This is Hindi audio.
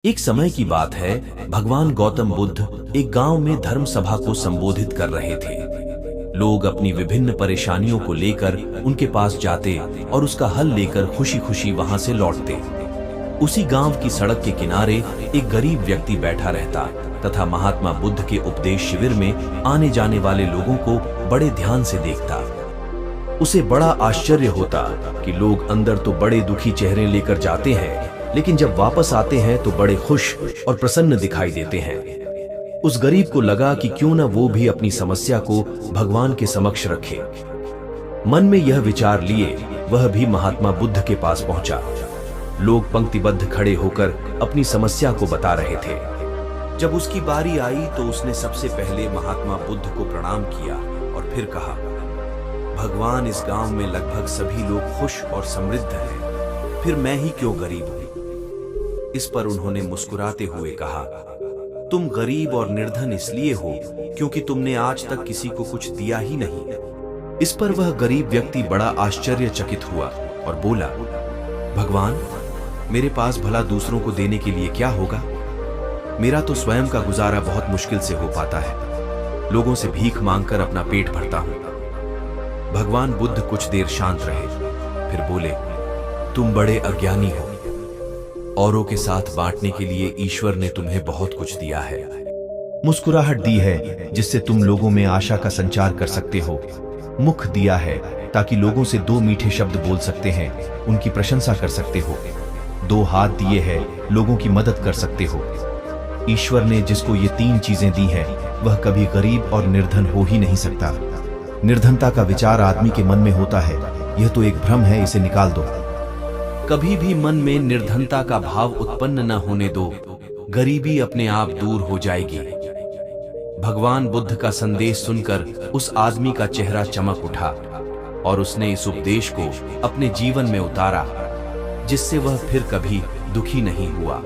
एक समय की बात है, भगवान गौतम बुद्ध एक गांव में धर्म सभा को संबोधित कर रहे थे। लोग अपनी विभिन्न परेशानियों को लेकर उनके पास जाते और उसका हल लेकर खुशी खुशी वहां से लौटते। उसी गांव की सड़क के किनारे एक गरीब व्यक्ति बैठा रहता तथा महात्मा बुद्ध के उपदेश शिविर में आने जाने वाले लोगों को बड़े ध्यान से देखता। उसे बड़ा आश्चर्य होता कि लोग अंदर तो बड़े दुखी चेहरे लेकर जाते हैं, लेकिन जब वापस आते हैं तो बड़े खुश और प्रसन्न दिखाई देते हैं। उस गरीब को लगा कि क्यों न वो भी अपनी समस्या को भगवान के समक्ष रखे। मन में यह विचार लिए वह भी महात्मा बुद्ध के पास पहुंचा। लोग पंक्तिबद्ध खड़े होकर अपनी समस्या को बता रहे थे। जब उसकी बारी आई तो उसने सबसे पहले महात्मा बुद्ध को प्रणाम किया और फिर कहा, भगवान, इस गांव में लगभग सभी लोग खुश और समृद्ध हैं, फिर मैं ही क्यों गरीब हूं? इस पर उन्होंने मुस्कुराते हुए कहा, तुम गरीब और निर्धन इसलिए हो क्योंकि तुमने आज तक किसी को कुछ दिया ही नहीं। इस पर वह गरीब व्यक्ति बड़ा आश्चर्यचकित हुआ और बोला, भगवान, मेरे पास भला दूसरों को देने के लिए क्या होगा? मेरा तो स्वयं का गुजारा बहुत मुश्किल से हो पाता है। लोगों से भीख मांगकर अपना पेट भरता हूं। भगवान बुद्ध कुछ देर शांत रहे, फिर बोले, तुम बड़े अज्ञानी हो। औरों के साथ बांटने के लिए ईश्वर ने तुम्हें बहुत कुछ दिया है। मुस्कुराहट दी है जिससे तुम लोगों में आशा का संचार कर सकते हो। मुख दिया है ताकि लोगों से दो मीठे शब्द बोल सकते हैं, उनकी प्रशंसा कर सकते हो। दो हाथ दिए हैं, लोगों की मदद कर सकते हो। ईश्वर ने जिसको ये तीन चीजें दी हैं, वह कभी गरीब और निर्धन हो ही नहीं सकता। निर्धनता का विचार आदमी के मन में होता है, यह तो एक भ्रम है, इसे निकाल दो। कभी भी मन में निर्धनता का भाव उत्पन्न न होने दो, गरीबी अपने आप दूर हो जाएगी। भगवान बुद्ध का संदेश सुनकर उस आदमी का चेहरा चमक उठा और उसने इस उपदेश को अपने जीवन में उतारा, जिससे वह फिर कभी दुखी नहीं हुआ।